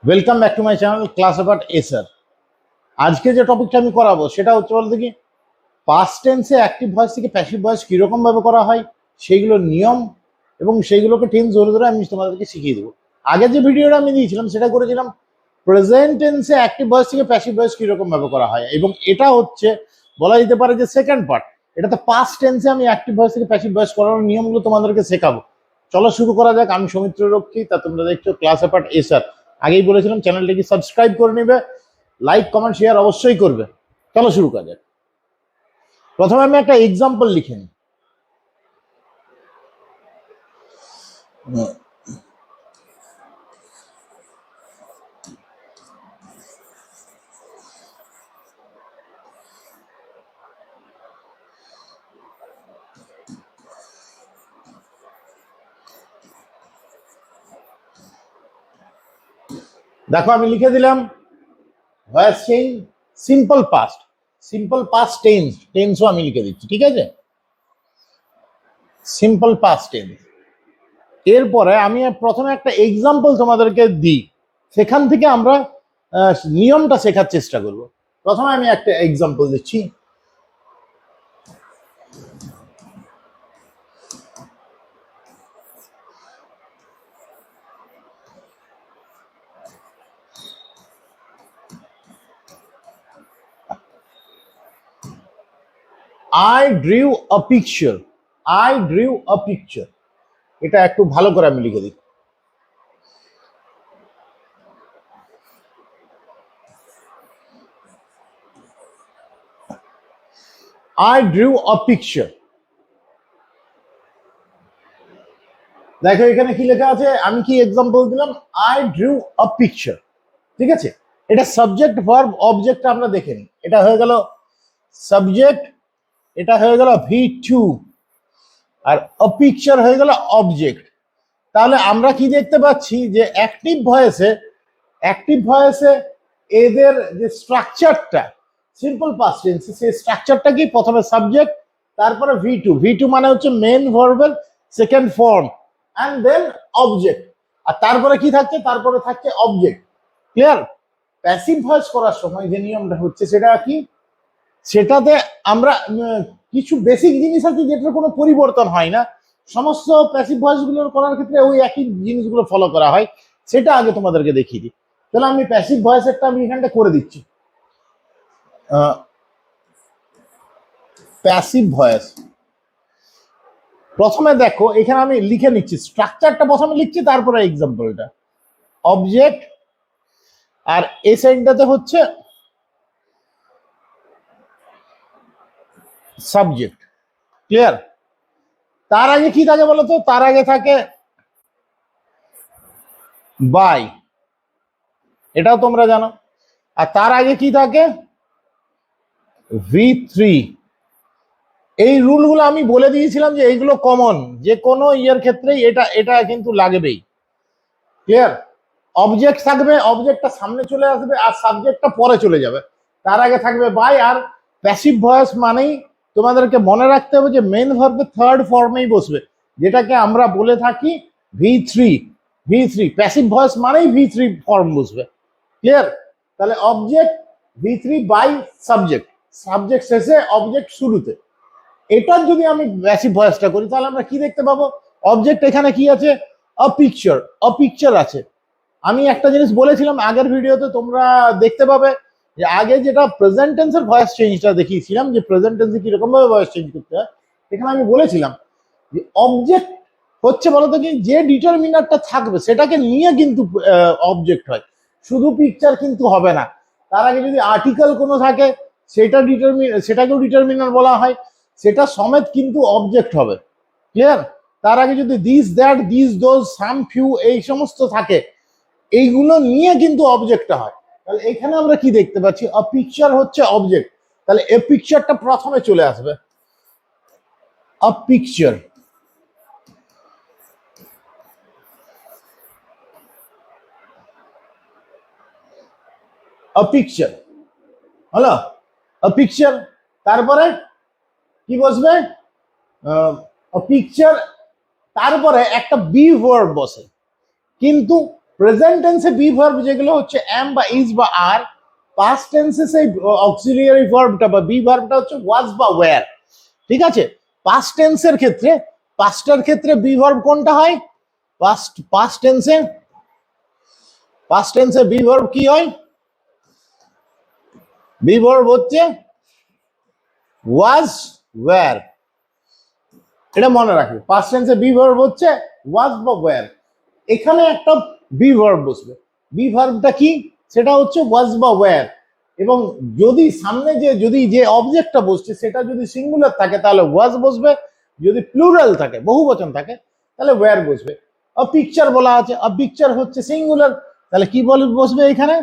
Welcome back to my channel class about এসার। আজকে যে টপিকটা আমি করাবো সেটা হচ্ছে বলতে কি পাস্ট টেন্সে অ্যাক্টিভ ভয়েস থেকে প্যাসিভ ভয়েস কীরকম ভাবে করা হয়, সেইগুলোর নিয়ম এবং সেইগুলোকে টেন্স ধরে ধরে আমি তোমাদেরকে শিখিয়ে দেবো। আগে যে ভিডিওটা আমি দিয়েছিলাম সেটা করেছিলাম প্রেজেন্ট টেন্সে অ্যাক্টিভ ভয়েস থেকে প্যাসিভ ভয়েস কীরকম ভাবে করা হয়, এবং এটা হচ্ছে বলা যেতে পারে যে সেকেন্ড পার্ট। এটাতে পাস্ট টেন্সে আমি অ্যাক্টিভ ভয়েস থেকে প্যাসিভ ভয়েস করানোর নিয়মগুলো তোমাদেরকে শেখাবো। চলো শুরু করা যাক। আমি সৌমিত্র রক্ষী, তা তোমরা দেখছো ক্লাস অ্যাবাউট এসার। আগেই বলেছিলাম চ্যানেলটিকে সাবস্ক্রাইব করে নেবে, লাইক কমেন্ট শেয়ার অবশ্যই করবে। চলো শুরু করা যাক। প্রথমে আমি একটা এক্সাম্পল লিখে নিই। দেখো আমি লিখে দিলাম voice change simple past, simple past tense, টেন্সও আমি লিখে দিচ্ছি, ঠিক আছে? Simple past tense. এরপরে আমি প্রথমে একটা এক্সাম্পল তোমাদেরকে দিই, সেখান থেকে আমরা নিয়মটা শেখার চেষ্টা করব। প্রথমে আমি একটা এক্সাম্পল দিচ্ছি। I drew a picture. I drew a picture. এটা একটু ভালো করে আমি লিখে দিই। I drew a picture. দেখো এখানে কি লেখা আছে, আমি কি এক্সাম্পল দিলাম I drew a picture, ঠিক আছে? এটা সাবজেক্ট ভার্ব অবজেক্ট আমরা দেখে নিই। এটা হয়ে গেল সাবজেক্ট, এটা হয়ে গেল V2, আর a picture হয়ে গেল অবজেক্ট। তাহলে আমরা কি দেখতে পাচ্ছি যে অ্যাক্টিভ ভয়েসে এদের যে স্ট্রাকচারটা সিম্পল পাস্ট টেন্সে, সেই স্ট্রাকচারটা কি প্রথমে সাবজেক্ট, তারপরে V2 মানে হচ্ছে মেন ভার্বের second form, and then object. আর তারপরে কি থাকছে, তারপরে থাকছে অবজেক্ট। ক্লিয়ার? প্যাসিভ ভয়েস করার সময় যে নিয়মটা হচ্ছে সেটা কি, সেটাতে আমরা কিছু বেসিক জিনিস আছে যেটার কোনো পরিবর্তন হয় না। সমস্ত প্যাসিভ ভয়েস গুলোর করার ক্ষেত্রে ওই একই জিনিসগুলো ফলো করা হয়। সেটা আগে তোমাদেরকে দেখিয়ে দিই। তাহলে আমি প্যাসিভ ভয়েসেরটা আমি এখানটা করে দিচ্ছি। প্যাসিভ ভয়েস প্রথমে দেখো এখানে আমি লিখে নিচ্ছি, স্ট্রাকচারটা প্রথমে লিখছি, তারপরে এক্সাম্পলটা। অবজেক্ট, আর এই সাইডটাতে হচ্ছে সাবজেক্ট। ক্লিয়ার? তার আগে কি থাকে বলতো, তার আগে থাকে বাই, এটাও তোমরা জানো। আর তার আগে কি থাকে, V3। এই রুলগুলো আমি বলে দিয়েছিলাম যে এইগুলো কমন, যে কোনো ইয়ের ক্ষেত্রেই এটা এটা কিন্তু লাগবেই। ক্লিয়ার? অবজেক্ট থাকবে, অবজেক্টটা সামনে চলে আসবে আর সাবজেক্টটা পরে চলে যাবে। তার আগে থাকবে বাই। আর প্যাসিভ ভয়েস মানেই তোমাদেরকে মনে রাখতে হবে যে মেন ভার্বের থার্ড ফর্মেই বসবে, যেটাকে আমরা বলে থাকি V3। প্যাসিভ ভয়েস মানেই V3 ফর্ম বসবে। ক্লিয়ার? তাহলে object V3 by subject, subject শেষে অবজেক্ট শুরুতে। এটার যদি আমি প্যাসিভ ভয়েসটা করি তাহলে আমরা কি দেখতে পাবো, অবজেক্ট এখানে কি আছে, আ পিকচার আছে। আমি একটা জিনিস বলেছিলাম আগের ভিডিওতে, তোমরা দেখতে পাবে যে আগে যেটা প্রেজেন্ট টেন্সের ভয়েস চেঞ্জটা দেখিয়েছিলাম, যে প্রেজেন্ট টেন্সে কিরকম ভাবে ভয়েস চেঞ্জ করতে হয়, এখানে আমি বলেছিলাম যে অবজেক্ট হচ্ছে বলতো কি, যে ডিটারমিনারটা থাকবে সেটাকে নিয়ে কিন্তু অবজেক্ট হয়, শুধু পিকচার কিন্তু হবে না। তার আগে যদি আর্টিকেল কোনো থাকে সেটাকেও ডিটারমিনার বলা হয়, সেটা সমেত কিন্তু অবজেক্ট হবে। ক্লিয়ার? তার আগে যদি this that this those some few এই সমস্ত থাকে, এইগুলো নিয়ে কিন্তু অবজেক্টটা হয়। তাহলে এখানে আমরা কি দেখতে পাচ্ছি, আ পিকচার হচ্ছে অবজেক্ট। তাহলে এ পিকচারটা প্রথমে চলে আসবে, আ পিকচার। আ পিকচার হলো, আ পিকচার। তারপরে কি বসবে, পিকচার, তারপরে একটা বি ভার্ব বসে। কিন্তু প্রেজেন্ট টেন্সে বি ভার্ব যেগুলো হচ্ছে এম বা ইজ বা আর, পাস্ট টেন্সে সেই অক্সিলিয়ারি ভার্বটা বা বি ভার্বটা হচ্ছে ওয়াজ বা ওয়্যার। ঠিক আছে, পাস্ট টেন্সের ক্ষেত্রে, পাস্টের ক্ষেত্রে বি ভার্ব কোনটা হয়? পাস্ট টেন্সে বি ভার্ব কি হয়? বি ভার্ব হচ্ছে ওয়াজ ওয়্যার, এটা মনে রাখবে। পাস্ট টেন্সে বি ভার্ব হচ্ছে ওয়াজ বা ওয়্যার। এখানে একটা বি ভার্ব বসবে, বি ভার্বটা কি? সেটা হচ্ছে ওয়াজ বা ওয়্যার। এবং যদি সামনে যে অবজেক্টটা বসছে সেটা যদি সিঙ্গুলার থাকে তাহলে ওয়াজ বসবে, যদি প্লুরাল থাকে বহুবচন থাকে তাহলে ওয়্যার বসবে। আ পিকচার বলা আছে, আ পিকচার হচ্ছে সিঙ্গুলার, তাহলে কি বসবে এখানে?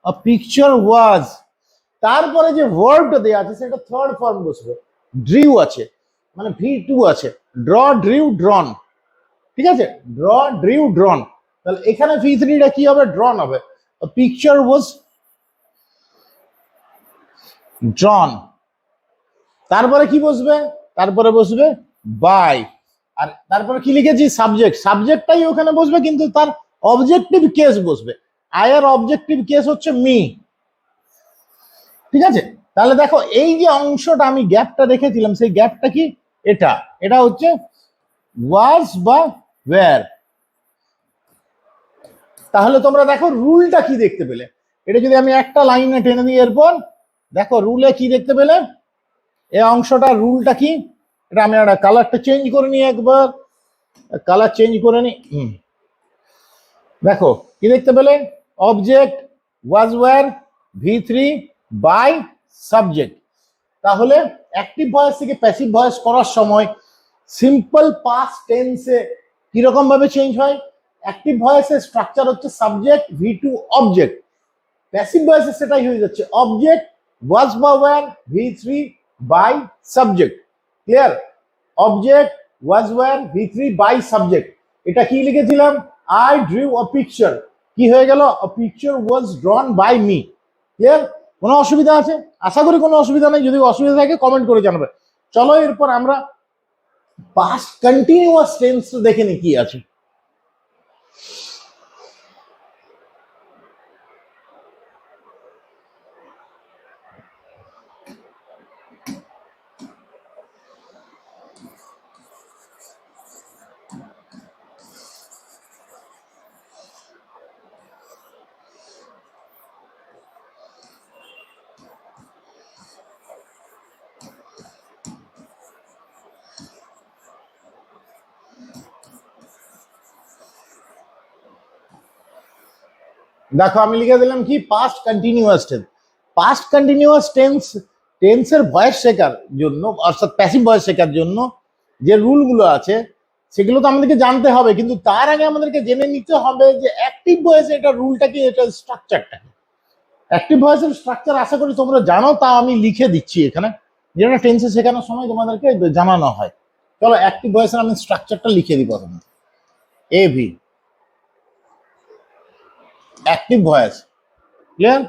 আ পিকচার ওয়াজ। তারপরে যে ভার্বটা দেওয়া আছে সেটা থার্ড ফর্ম বসবে, ড্রিউ আছে, মানে V2 আছে, ড্র ড্রিউ ড্রন। ঠিক আছে, ড্র ড্রিউ ড্রন, তাহলে এখানে V3টা কি হবে? ড্রন হবে। Picture was ড্রন। তারপরে কি বসবে? তারপরে বসবে বাই। আর তারপরে কি লিখেছি? সাবজেক্ট। সাবজেক্টটাই ওখানে বসবে কিন্তু তার অবজেক্টিভ কেস বসবে। আয়ের অবজেক্টিভ কেস হচ্ছে মি। ঠিক আছে, তাহলে দেখো এই যে অংশটা আমি গ্যাপটা রেখেছিলাম সেই গ্যাপটা কি? এটা এটা হচ্ছে ওয়াজ বা ওয়্যার। তাহলে তোমরা দেখো রুলটা কি দেখতে পেলে? এটা যদি আমি একটা লাইনে টেনে দিই, এরপর দেখো রুলে কি দেখতে পেলে? এই অংশটা রুলটা কি? এটা আমি একটা কালারটা চেঞ্জ করে নিই, একবার কালার চেঞ্জ করে নিই। দেখো কি দেখতে পেলে? Object, was were, V3 by subject. তাহলে অ্যাক্টিভ ভয়েস থেকে প্যাসিভ ভয়েস করার সময় সিম্পল পাস্ট টেন্সে কিরকম ভাবে চেঞ্জ হয়? অ্যাক্টিভ ভয়েসের স্ট্রাকচার হচ্ছে সাবজেক্ট V2 অবজেক্ট, প্যাসিভ ভয়েসে সেটাই হয়ে যাচ্ছে অবজেক্ট ওয়াজ বা were V3 by subject. Clear? Object was were V3 by subject. এটা কি লিখেছিলাম? আই ড্রিউ আ পিকচার, কি হয়ে গেল? A picture was drawn by me. Clear? কোনো অসুবিধা আছে? আশা করি কোনো অসুবিধা নেই, যদি অসুবিধা থাকে কমেন্ট করে জানাবে। চলো এরপর আমরা পাস্ট কন্টিনিউয়াস টেন্স দেখে নি কি আছে। দেখো আমি লিখে দিলাম কি? Past continuous tense. Past continuous টেন্সের ভয়েস শেখার জন্য, অর্থাৎ প্যাসিভ ভয়েস শেখার জন্য যে রুলগুলো আছে সেগুলো তো আমাদেরকে জানতে হবে, কিন্তু তার আগে আমাদেরকে জেনে নিতে হবে যে অ্যাক্টিভ ভয়েসে এটা রুলটা কি, এটা স্ট্রাকচারটা কি। অ্যাক্টিভ ভয়েসের স্ট্রাকচার আশা করি তোমরা জানো, তা আমি লিখে দিচ্ছি এখানে, যেটা টেন্সে শেখানোর সময় তোমাদেরকে জানানো হয়। চলো অ্যাক্টিভ ভয়েসের আমি স্ট্রাকচারটা লিখে দিই প্রথমে। AV active voice. ক্লিয়ার?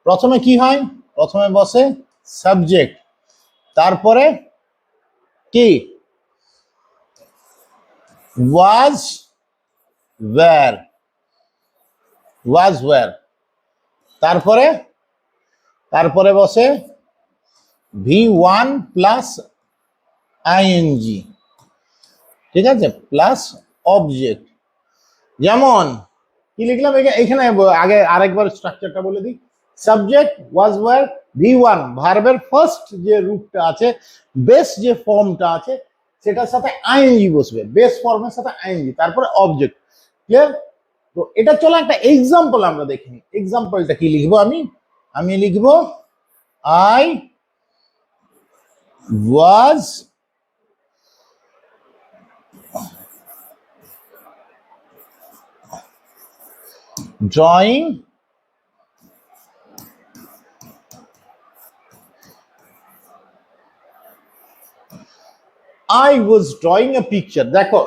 প্রথমে কি হয়? প্রথমে বসে সাবজেক্ট, তারপরে কি? Was were, was were. তারপরে তারপরে বসে V1 প্লাস আইএনজি। ঠিক আছে, প্লাস অবজেক্ট। যেমন কি লিখলাম এখানে? আগে আরেকবার স্ট্রাকচারটা বলে দিই। সাবজেক্ট ওয়াজ ওয়্যার V1, ভার্বের ফার্স্ট যে রূপটা আছে, বেস যে ফর্মটা আছে সেটার সাথে আইএনজি বসবে, বেস ফর্মের সাথে আইএনজি, তারপরে অবজেক্ট। ক্লিয়ার? তো এটা চলো একটা এক্সাম্পল আমরা দেখিনি। এক্সাম্পলটা কি লিখবো? আমি লিখবো I was drawing I was drawing a picture। দেখো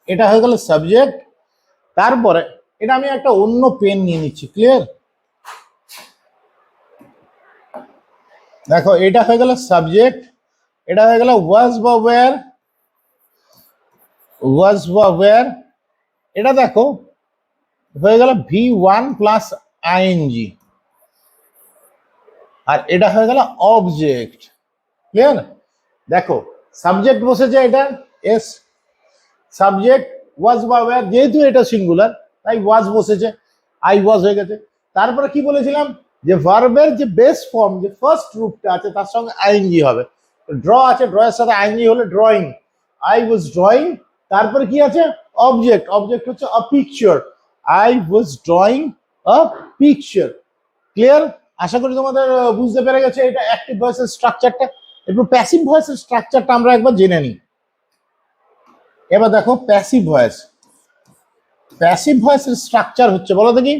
এটা হয়ে গেল সাবজেক্ট, তারপরে এটা আমি একটা অন্য পেন নিয়ে নিচ্ছি। ক্লিয়ার? দেখো এটা হয়ে গেল সাবজেক্ট, এটা হয়ে গেল ওয়াজ বা ওয়্যার, ওয়াজ বা ওয়্যার। এটা দেখো হয়ে গেল V1 প্লাস আইএনজি, আর এটা হয়ে গেল অবজেক্ট। ক্লিয়ার? দেখো সাবজেক্ট বসেছে, এটা এস, সাবজেক্ট ওয়াজ বা ওয়্যার, যেহেতু এটা সিঙ্গুলার তাই ওয়াজ বসেছে, আই ওয়াজ হয়ে গেছে। তারপরে কি বলেছিলাম যে ভার্বের যে বেস ফর্ম, যে ফার্স্ট রূপটা আছে তার সঙ্গে আইএনজি হবে। ড্র আছে, ড্র এর সাথে আইএনজি হলে ড্রয়িং, আই ওয়াজ ড্রয়িং। তারপরে কি আছে? অবজেক্ট, অবজেক্ট হচ্ছে a picture, I was drawing a picture. Clear? আশা করি তোমাদের বুঝতে পেরে গেছে এটা অ্যাক্টিভ ভয়েসের স্ট্রাকচারটা। একটু প্যাসিভ ভয়েসের স্ট্রাকচারটা আমরা একবার জেনে নিই। এবার দেখো প্যাসিভ ভয়েস, প্যাসিভ ভয়েসের স্ট্রাকচার হচ্ছে, বলো দেখি।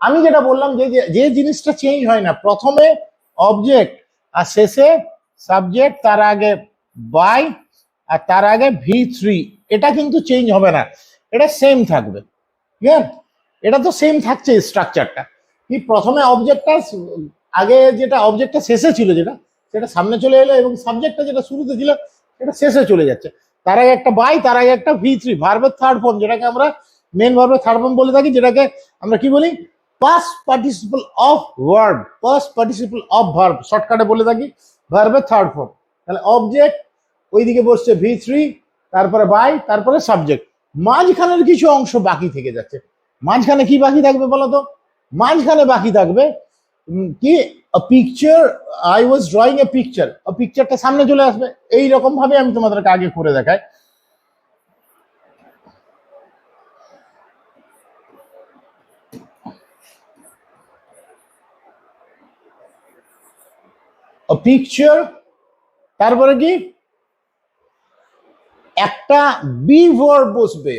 আমি যেটা বললাম যে যে জিনিসটা চেঞ্জ হয় না, প্রথমে অবজেক্ট আর শেষে সাবজেক্ট, তার আগে বাই আর তার আগে V3, এটা কিন্তু চেঞ্জ হবে না, এটা সেম থাকবে। ক্লিয়ার? এটা তো সেম থাকছে স্ট্রাকচারটা, কি প্রথমে অবজেক্টটা আগে, যেটা অবজেক্টটা শেষে ছিল যেটা, সেটা সামনে চলে এলো, এবং সাবজেক্টটা যেটা শুরুতে ছিল সেটা শেষে চলে যাচ্ছে। তার আগে একটা বাই, তার আগে একটা V3, ভার্বের থার্ড ফর্ম, যেটাকে আমরা মেন ভার্বের থার্ড ফর্ম বলে থাকি, যেটাকে আমরা কি বলি? Past participle of verb, past participle of verb শর্টকাটে বলে থাকি, ভার্বের থার্ড ফর্ম। তাহলে অবজেক্ট, ওইদিকে বসছে V3, তারপরে বাই, তারপরে সাবজেক্ট, মাঝখানের কিছু অংশ বাকি থেকে যাচ্ছে। মাঝখানে কি বাকি থাকবে বলো তো? মাঝখানে বাকি থাকবে কি? Picture, I was drawing a picture, পিকচারটা সামনে চলে আসবে। এই রকম ভাবে আমি তোমাদেরকে আগে করে দেখাই। পিকচার, তারপরে কি? একটা বি ভার্ব বসবে,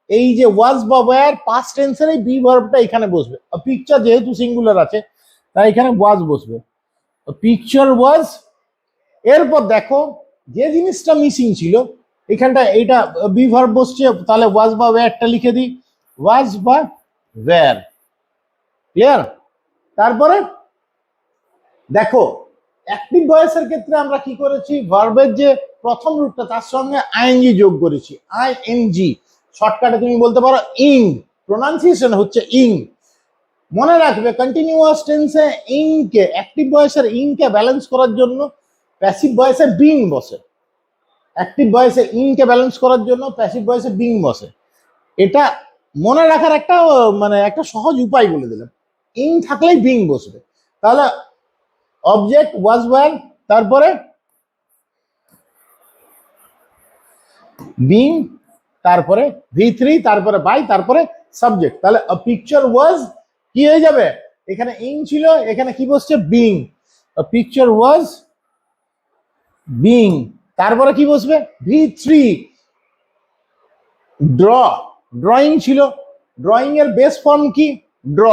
এই যে ওয়াজ বা ওয়্যার পাস্ট টেন্সের এই বি ভার্বটা এখানে বসবে। পিকচার যেহেতু সিঙ্গুলার আছে তাই এখানে ওয়াজ বসবে, পিকচার ওয়াজ। এরপর দেখো যে জিনিসটা মিসিং ছিল এখানটা, এইটা বি ভার্ব বসছে, তাহলে ওয়াজ বা ওয়্যারটা লিখে দিই, ওয়াজ বা ওয়্যার। ক্লিয়ার? তারপরে দেখো অ্যাক্টিভ ভয়েসের ক্ষেত্রে আমরা কি করেছি? ভার্বের যে প্রথম রূপটা তার সঙ্গে আইএনজি যোগ করেছি, আইএনজি। শর্টকাটে তুমি বলতে পারো ইং, প্রোনাউন্সিয়েশন হচ্ছে ইং। মনে রাখবে কন্টিনিউয়াস টেন্সে ইংকে, অ্যাক্টিভ ভয়েসের ইংকে ব্যালেন্স করার জন্য প্যাসিভ ভয়েসে বিং বসে, অ্যাক্টিভ ভয়েসে ইংকে ব্যালেন্স করার জন্য প্যাসিভ ভয়েসে বিং বসে। এটা মনে রাখার একটা মানে একটা সহজ উপায় বলে দিলাম, ইং থাকলেই বিং বসবে। তাহলে অবজেক্ট ওয়াজ ওয়্যার, তারপরে বিং, তারপরে V3, তারপরে বাই, তারপরে সাবজেক্ট। তাহলে পিকচার ওয়াজ কি হয়ে যাবে? এখানে ইং ছিল, এখানে কি বসছে? বিং। পিকচার ওয়াজ বিং, তারপরে কি বসবে? V3, ড্র, ড্রয়িং ছিল, ড্রয়িং এর বেস ফর্ম কি? ড্র।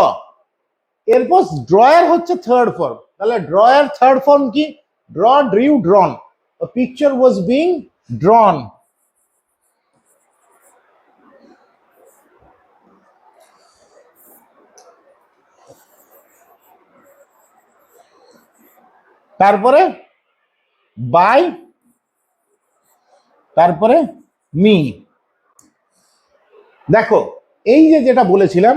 এরপর ড্রয়ার হচ্ছে থার্ড ফর্ম, তাহলে ড্রয়ার থার্ড ফর্ম কি? Draw, drew, ড্রন। Picture was being ড্রন। তারপরে বাই, তারপরে মি। দেখো এই যে যেটা বলেছিলাম,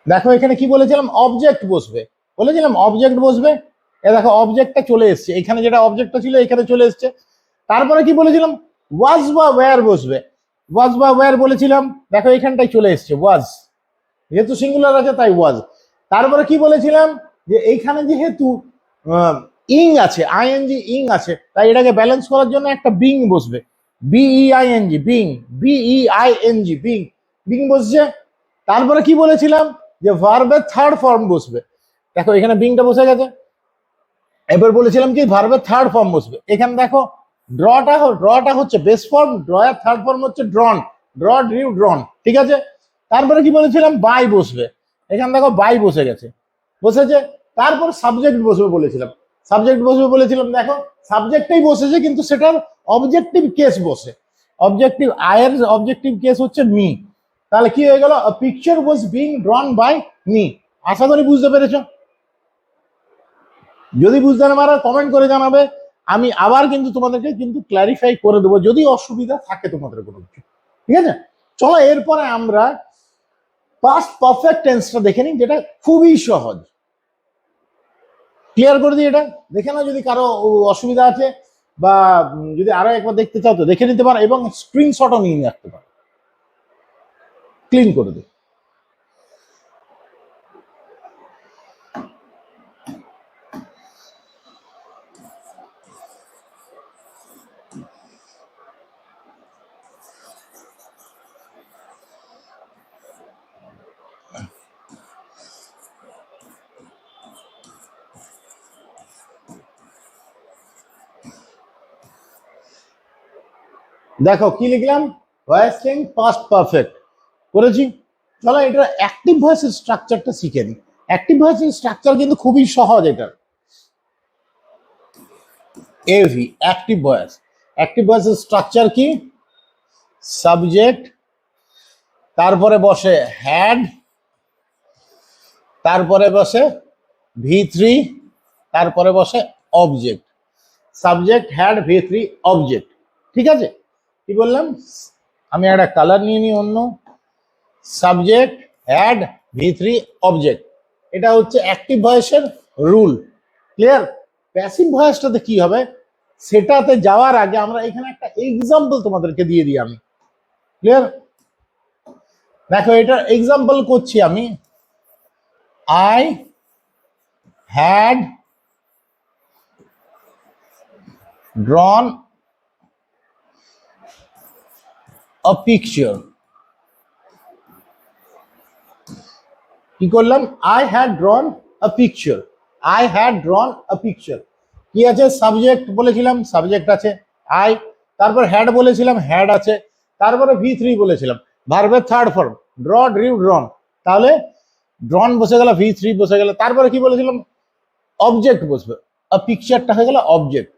দেখো এখানে কি বলেছিলাম? অবজেক্ট বসবে, বলেছিলাম অবজেক্ট বসবে। এ দেখো অবজেক্টটা চলে এসছে, এখানে যেটা অবজেক্টটা ছিল এখানে চলে এসছে। তারপরে কি বলেছিলাম? ওয়াজ বা ওয়্যার বসবে, ওয়াজ বা ওয়্যার বলেছিলাম, দেখো এখানটাই চলে এসছে ওয়াজ, যেহেতু সিঙ্গুলার আছে তাই ওয়াজ। তারপরে কি বলেছিলাম? যে এইখানে যেহেতু ইং আছে, আইএনজি ইং আছে, তাই এটাকে ব্যালেন্স করার জন্য একটা বিং বসবে, BEING, being, BEING, being, being বসছে। তারপরে কি বলেছিলাম? যে ভার্বের থার্ড ফর্ম বসবে, দেখো এখানে বিংটা বসে গেছে। এবার বলেছিলাম কি ভার্বের থার্ড ফর্ম বসবে, এখানে দেখো ড্রটা হচ্ছে বেস ফর্ম, ড্রয়ের থার্ড ফর্ম হচ্ছে ড্রন, ড্র, ড্রিউ, ড্রন। ঠিক আছে? তারপরে কি বলেছিলাম? বাই বসবে, এখানে দেখো বাই বসে গেছে, বসেছে। তারপর সাবজেক্ট বসবে বলেছিলাম, সাবজেক্ট বসবে বলেছিলাম, দেখো সাবজেক্টটাই বসেছে কিন্তু সেটার অবজেক্টিভ কেস বসে, অবজেক্টিভ আয়ের অবজেক্টিভ কেস হচ্ছে মি। তাহলে কি হয়ে গেল? Picture was being drawn by me. আশা করি বুঝতে পেরেছো। যদি বুঝতে না পারো কমেন্ট করে জানাবে, আমি আবার কিন্তু তোমাদেরকে কিন্তু ক্লারিফাই করে দেবো যদি অসুবিধা থাকে তোমাদের কোনো কিছু। ঠিক আছে? চলো এরপরে আমরা পাস্ট পারফেক্ট টেন্সটা দেখে নিন, যেটা খুবই সহজ। ক্লিয়ার করে দিই, এটা দেখে না যদি কারো অসুবিধা আছে, বা যদি আরো একবার দেখতে চাও তো দেখে নিতে পারো, এবং স্ক্রিনশটও নিয়ে রাখতে পারো। ক্লিন করে দিই। দেখো কি লিখলাম, ভয়েস চেঞ্জ পাস্ট পারফেক্ট করেছি। চলো এটা অ্যাক্টিভ ভয়েসের স্ট্রাকচারটা শিখে নিই। অ্যাক্টিভ ভয়েসের স্ট্রাকচার কিন্তু খুবই সহজ। এটা এভি অ্যাক্টিভ ভয়েস। অ্যাক্টিভ ভয়েসের স্ট্রাকচার কি, সাবজেক্ট, তারপরে বসে হ্যাড, তারপরে বসে V3, তারপরে বসে object. Subject, had, V3, object. ঠিক আছে, কি বললাম, আমি একটা কালার নিয়ে নিই অন্য। Subject, had, V3, object. এটা হচ্ছে অ্যাক্টিভ ভয়েসের রুল। ক্লিয়ার? প্যাসিভ ভয়েসটাতে কি হবে সেটাতে যাওয়ার আগে আমরা এখানে একটা এক্সাম্পল তোমাদেরকে দিয়ে দিই আমি। ক্লিয়ার? দেখো এটা এক্সাম্পল করছি আমি। I had drawn a picture. কি করলাম, I had drawn a picture. I had drawn a picture. কি আছে, সাবজেক্ট বলেছিলাম, সাবজেক্ট আছে I, তারপর হ্যাড বলেছিলাম, হ্যাড আছে, তারপরে V3 বলেছিলাম, ভার্বের থার্ড ফর্ম, ড্র, ড্রিভ, ড্রন। তাহলে ড্রন বসে গেল, V3 বসে গেল, তারপরে কি বলেছিলাম, অবজেক্ট বসবে, পিকচারটা হয়ে গেল অবজেক্ট।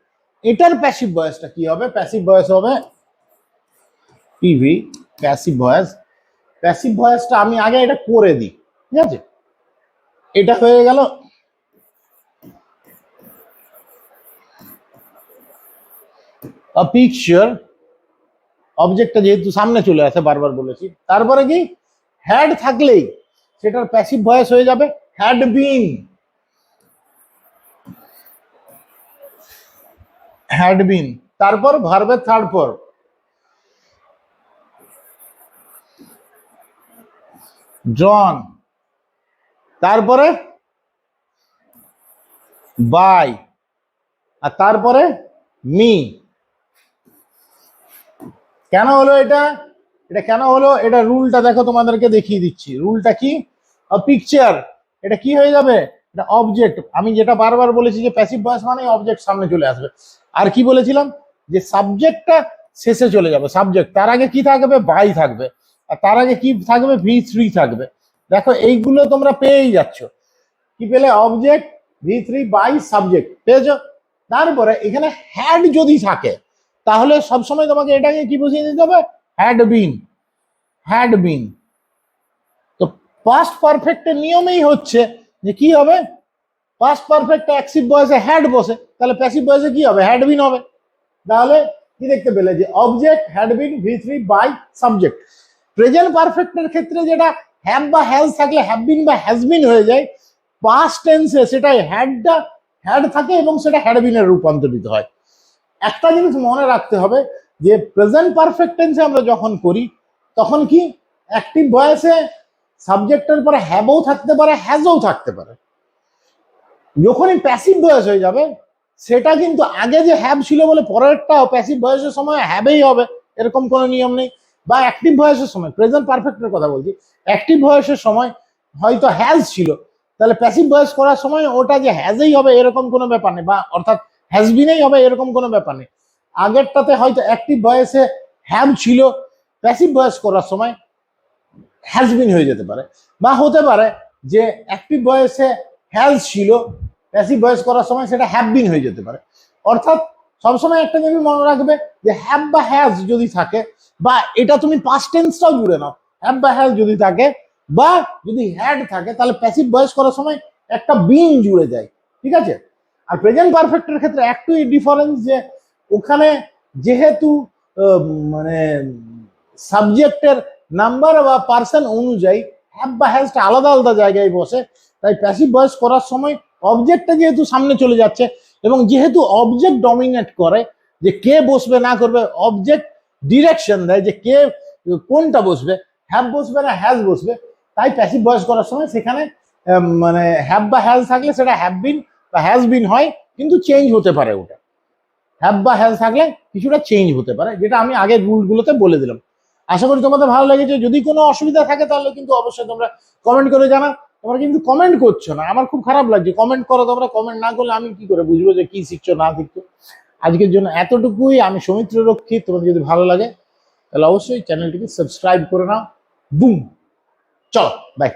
এটার প্যাসিভ ভয়েসটা কি হবে, প্যাসিভ ভয়েস হবে পিভি, প্যাসিভ ভয়েস। প্যাসিভ ভয়েসটা আমি আগে এটা করে দিই, ঠিক আছে। এটা হয়ে গেল পিকচার, অবজেক্টটা যেহেতু সামনে চলে আসে, বারবার বলেছি। তারপরে কি, হ্যাড থাকলেই সেটার প্যাসিভ ভয়েস হয়ে যাবে হ্যাড বিন, হ্যাড বিন। তারপর ভার্বের থার্ড ফর্ম, জন, তারপরে বাই, আর তারপরে মি। কেন হলো এটা, এটা কেন হলো, এটা রুলটা দেখো তোমাদেরকে দেখিয়ে দিচ্ছি। রুলটা কি, পিকচার, এটা কি হয়ে যাবে, এটা অবজেক্ট। আমি যেটা বারবার বলেছি যে প্যাসিভ ভয়েস মানে অবজেক্ট সামনে চলে আসবে। আর কি বলেছিলাম, যে সাবজেক্টটা শেষে চলে যাবে, সাবজেক্ট, তার আগে কি থাকবে, বাই থাকবে, আর তার আগে কি থাকবে, V3 থাকবে। দেখো এইগুলো তোমরা পেয়েই যাচ্ছ। কি পেলে, অবজেক্ট, V3, বাই, সাবজেক্ট পেয়েছ। তারপরে এখানে হ্যাড যদি থাকে তাহলে সবসময় তোমাকে এটাকে কি বুঝিয়ে দিতে হবে, হ্যাড বিন, হ্যাড বিন। তো পাস্ট পারফেক্টের নিয়মেই হচ্ছে যে কি হবে, পাস্ট পারফেক্ট অ্যাক্টিভ ভয়েসে হ্যাড বসে, তাহলে প্যাসিভ ভয়েসে কি হবে, হ্যাড বিন হবে। তাহলে কি দেখতে পেলে, যে object, had been, V3, by, subject. Present পারফেক্টের ক্ষেত্রে যেটা হ্যাভ বা হ্যাজ থাকলে হ্যাভ বিন বা হ্যাজ বিন হয়ে যায়, পাস্ট টেন্সে সেটাই হ্যাডটা হ্যাড থাকে এবং সেটা হ্যাড বিনের রূপান্তরিত হয়। একটা জিনিস মনে রাখতে হবে, যে প্রেজেন্ট পারফেক্ট টেন্সে আমরা যখন করি তখন কি, অ্যাক্টিভ ভয়েসে সাবজেক্টের পরে হ্যাভও থাকতে পারে, হ্যাজও থাকতে পারে। যখনই প্যাসিভ ভয়েস হয়ে যাবে সেটা কিন্তু আগে যে হ্যাভ ছিল বলে পরেরটাও প্যাসিভ ভয়েসের সময় হ্যাভেই হবে, এরকম কোনো নিয়ম নেই। বা অ্যাক্টিভ ভয়েসের সময়, প্রেজেন্ট পারফেক্টের কথা বলছি, অ্যাক্টিভ ভয়েসের সময় হয়তো হ্যাজ ছিল, তাহলে প্যাসিভ ভয়েস করার সময় ওটা যে হ্যাজেই হবে এরকম কোনো ব্যাপার নেই, বা অর্থাৎ হ্যাজ বিনেই হবে এরকম কোনো ব্যাপার নেই। আগেরটাতে হয়তো অ্যাক্টিভ ভয়েসে হ্যাভ ছিল, প্যাসিভ ভয়েস করার সময় হ্যাজ বিন হয়ে যেতে পারে। বা হতে পারে যে অ্যাক্টিভ ভয়েসে হ্যাজ ছিল, প্যাসিভ ভয়েস করার সময় সেটা হ্যাভ বিন হয়ে যেতে পারে। অর্থাৎ সবসময় একটা জিনিস মনে রাখবে, যে হ্যাভ বা হ্যাজ যদি থাকে, বা এটা তুমি পাস্ট টেন্সটাও জুড়ে নাও, হ্যাভ বা হ্যাজ যদি থাকে, বা যদি হ্যাড থাকে, তাহলে প্যাসিভ ভয়েস করার সময় একটা বিন জুড়ে যায়। ঠিক আছে। আর প্রেজেন্ট পারফেক্টের ক্ষেত্রে একটুই ডিফারেন্স, যে ওখানে যেহেতু মানে সাবজেক্টের নাম্বার বা পার্সন অনুযায়ী হ্যাভ বা হ্যাজটা আলাদা আলাদা জায়গায় বসে। তাই প্যাসিভ ভয়েস করার সময় অবজেক্টটা যেহেতু সামনে চলে যাচ্ছে এবং যেহেতু অবজেক্ট ডমিনেট করে যে কে বসবে না করবে, অবজেক্ট ডিরেকশন দেয় যে কে কোনটা বসবে, হ্যাভ বসবে না হ্যাজ বসবে, তাই প্যাসিভ ভয়েস করার সময় সেখানে মানে হ্যাভ বা হ্যাজ থাকলে সেটা হ্যাভ বিন বা হ্যাজ বিন হয়, কিন্তু চেঞ্জ হতে পারে। ওটা হ্যাভ বা হ্যাজ থাকলে কিছুটা চেঞ্জ হতে পারে, যেটা আমি আগের রুলগুলোতে বলে দিলাম। আশা করি তোমাদের ভালো লেগেছে। যদি কোনো অসুবিধা থাকে তাহলে কিন্তু অবশ্যই তোমরা কমেন্ট করে জানাও। তোমরা কিন্তু কমেন্ট করছো না, আমার খুব খারাপ লাগছে। কমেন্ট করো তোমরা, কমেন্ট না করলে আমি কি করে বুঝবো যে কি শিখছো না শিখছো। আজকের জন্য এতটুকুই। আমি সৌমিত্র রক্ষী। তোমাদের যদি ভালো লাগে তাহলে অবশ্যই চ্যানেলটিকে সাবস্ক্রাইব করে নাও। বুম, চলো বাই।